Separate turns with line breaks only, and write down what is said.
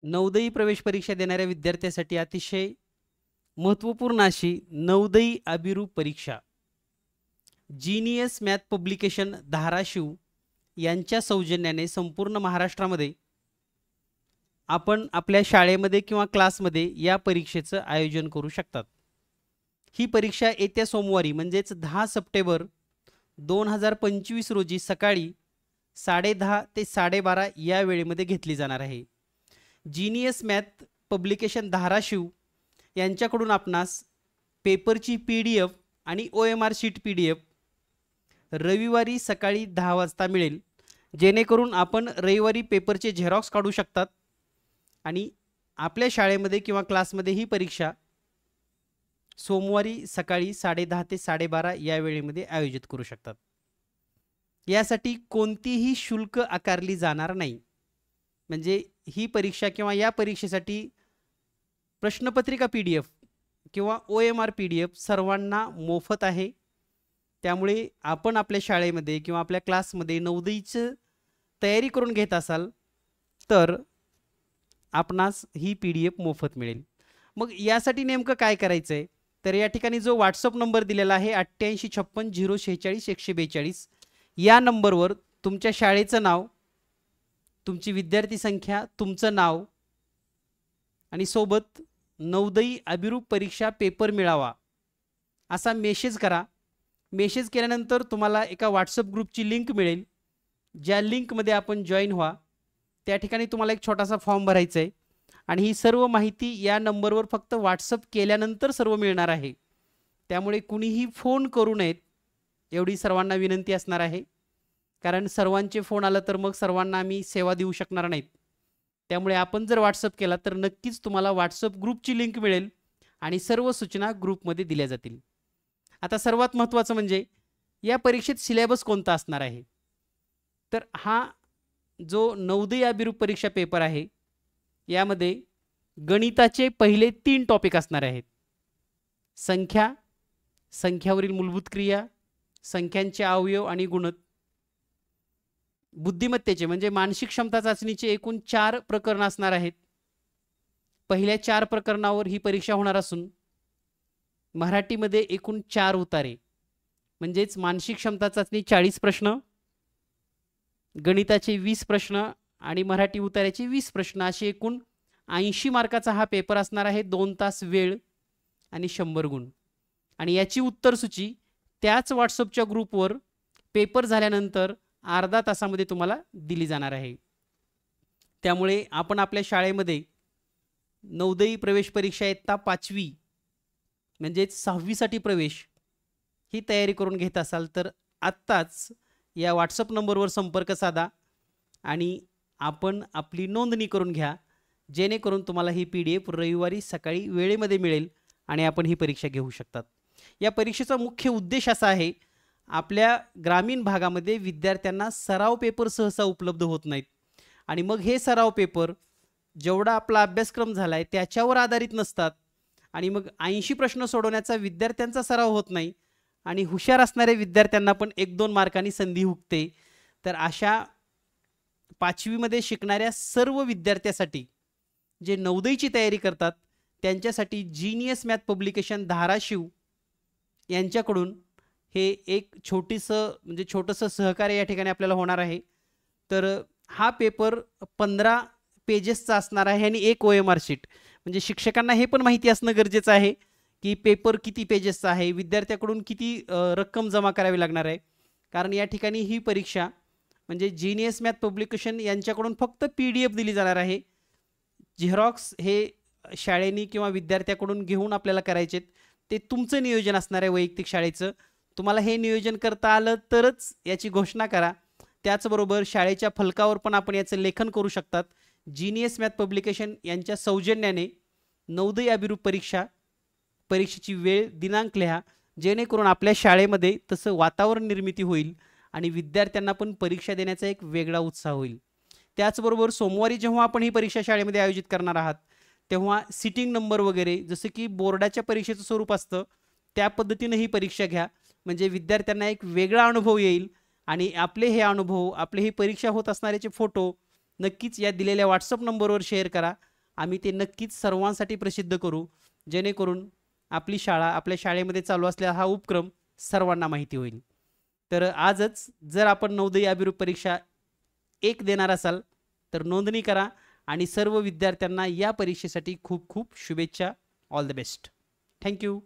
नवोदयी प्रवेश परीक्षा देणाऱ्या विद्यार्थ्यासाठी अतिशय महत्त्वपूर्ण अशी नवोदयी अभिरूप परीक्षा जीनियस मॅथ पब्लिकेशन धाराशिव यांच्या सौजन्याने संपूर्ण महाराष्ट्रामध्ये आपण आपल्या शाळेमध्ये किंवा क्लासमध्ये या परीक्षेचं आयोजन करू शकतात। ही परीक्षा येत्या सोमवारी म्हणजेच 10 सप्टेंबर 2025 रोजी सकाळी 10:30 ते 12:30 या वेळेमध्ये घेतली जाणार आहे। जीनियस मॅथ पब्लिकेशन धाराशिव यांच्याकडून आपणास पेपरची PDF आणि OMR शीट PDF रविवारी सकाळी 10 वाजता मिळेल, जेणेकरून आपण रविवारी पेपरचे झेरॉक्स काढू शकतात आणि आपल्या शाळेमध्ये किंवा क्लासमध्ये ही परीक्षा सोमवारी सकाळी 10:30 ते 12:30 या वेळेमध्ये आयोजित करू शकतात। यासाठी कोणतीही शुल्क आकारली जाणार नाही। म्हणजे ही परीक्षा किंवा या परीक्षेसाठी प्रश्नपत्रिका PDF किंवा OMR PDF सर्वांना मोफत आहे। त्यामुळे आपण आपल्या शाळेमध्ये किंवा आपल्या क्लासमध्ये नवोदयीची तयारी करून घेत असाल तर आपणास ही PDF मोफत मिळेल। मग यासाठी नेमकं काय करायचं आहे, तर या ठिकाणी जो WhatsApp नंबर दिलेला आहे 8856 046 142 या नंबरवर तुमच्या शाळेचं नाव, तुमची विद्यार्थी संख्या, तुमचं नाव आणि सोबत नवोदयी अभिरूप परीक्षा पेपर मिळावा असा मेसेज करा। मेसेज केल्यानंतर तुम्हाला एका WhatsApp ग्रुपची लिंक मिळेल, ज्या लिंकमध्ये आपण जॉईन व्हा। त्या ठिकाणी तुम्हाला एक छोटासा फॉर्म भरायचा आहे आणि ही सर्व माहिती या नंबरवर फक्त WhatsApp केल्यानंतर सर्व मिळणार आहे। त्यामुळे कुणीही फोन करू नयेत एवढी सर्वांना विनंती असणार आहे, कारण सर्वांचे फोन आला तर मग सर्वांना आम्ही सेवा देऊ शकणार नाहीत। त्यामुळे आपण जर WhatsApp केला तर नक्कीच तुम्हाला WhatsApp ग्रुपची लिंक मिळेल आणि सर्व सूचना ग्रुपमध्ये दिल्या जातील। आता सर्वात महत्त्वाचं म्हणजे या परीक्षेत सिलेबस कोणता असणार आहे, तर हा जो नवोदयी अभिरूप परीक्षा पेपर आहे यामध्ये गणिताचे पहिले 3 टॉपिक असणार आहेत। संख्या, संख्यावरील मूलभूत क्रिया, संख्यांचे अवयव आणि गुणक, बुद्धिमत्तेचे म्हणजे मानसिक क्षमता चाचणीचे एकूण 4 प्रकरण असणार आहेत। पहिल्या 4 प्रकरणावर ही परीक्षा होणार असून मराठीमध्ये एकूण 4 उतारे म्हणजेच मानसिक क्षमता चाचणी 40 प्रश्न, गणिताचे 20 प्रश्न आणि मराठी उतार्याचे 20 प्रश्न असे एकूण 80 मार्काचा हा पेपर असणार आहे। 2 तास वेळ आणि 100 गुण आणि याची उत्तरसूची त्याच WhatsAppच्या ग्रुपवर पेपर झाल्यानंतर अर्धा तासामध्ये तुम्हाला दिली जाणार आहे। त्यामुळे आपण आपल्या शाळेमध्ये नवोदयी प्रवेश परीक्षा इयत्ता 5वी म्हणजेच 6वी साठी प्रवेश ही तयारी करून घेत असाल तर आत्ताच या WhatsApp नंबरवर संपर्क साधा आणि आपण आपली नोंदणी करून घ्या, जेणेकरून तुम्हाला ही PDF रविवारी सकाळी वेळेमध्ये मिळेल आणि आपण ही परीक्षा घेऊ शकतात। या परीक्षेचा मुख्य उद्देश असा आहे, आपल्या ग्रामीण भागामध्ये विद्यार्थ्यांना सराव पेपर सहसा उपलब्ध होत नाहीत आणि मग हे सराव पेपर जेवढा आपला अभ्यासक्रम झालाय त्याच्यावर आधारित नसतात आणि मग 80 प्रश्न सोडवण्याचा विद्यार्थ्यांचा सराव होत नाही आणि हुशार असणाऱ्या विद्यार्थ्यांना पण 1-2 मार्कांनी संधी हुकते। तर अशा 5वी मध्ये शिकणाऱ्या सर्व विद्यार्थ्यांसाठी जे नवोदयीची तयारी करतात त्यांच्यासाठी जीनियस मॅथ पब्लिकेशन धाराशिव यांच्याकडून हे एक छोटंसं सहकार्य या ठिकाणी आपल्याला होणार आहे। तर हा पेपर 15 पेजेसचा असणार आहे आणि एक OMR शीट। म्हणजे शिक्षकांना हे पण माहिती असणं गरजेचं आहे की पेपर किती पेजेसचा आहे, विद्यार्थ्याकडून किती रक्कम जमा करावी लागणार आहे, कारण या ठिकाणी ही परीक्षा म्हणजे जीनियस मॅथ पब्लिकेशन यांच्याकडून फक्त PDF दिली जाणार आहे। झेरॉक्स हे शाळेनी किंवा विद्यार्थ्याकडून घेऊन आपल्याला करायचे, ते तुमचं नियोजन असणार आहे वैयक्तिक शाळेचं। तुम्हाला हे नियोजन करता आलं तरच याची घोषणा करा। त्याचबरोबर शाळेच्या फलकावर पण आपण याचं लेखन करू शकतात। जीनियस मॅथ पब्लिकेशन यांच्या सौजन्याने नवोदयी अभिरूप परीक्षेची वेळ, दिनांक लिहा, जेणेकरून आपल्या शाळेमध्ये तसं वातावरण निर्मिती होईल आणि विद्यार्थ्यांना पण परीक्षा देण्याचा एक वेगळा उत्साह होईल। त्याचबरोबर सोमवारी जेव्हा आपण ही परीक्षा शाळेमध्ये आयोजित करणार आहात तेव्हा सिटिंग नंबर वगैरे जसे की बोर्डाच्या परीक्षेचं स्वरूप असतं त्या पद्धतीने ही परीक्षा घ्या, म्हणजे विद्यार्थ्यांना एक वेगळा अनुभव येईल आणि आपले हे अनुभव, आपले ही परीक्षा होत असणाऱ्याचे फोटो नक्कीच या दिलेल्या WhatsApp नंबरवर शेअर करा आम्ही ते नक्कीच सर्वांसाठी प्रसिद्ध करू, जेणेकरून आपली शाळा, आपल्या शाळेमध्ये चालू असलेला हा उपक्रम सर्वांना माहिती होईल. तर आजच जर आपण नवोदय अभिरूप परीक्षा 1 देणार असाल तर नोंदणी करा आणि सर्व विद्यार्थ्यांना या परीक्षेसाठी खूप खूप शुभेच्छा. All the best. थँक्यू.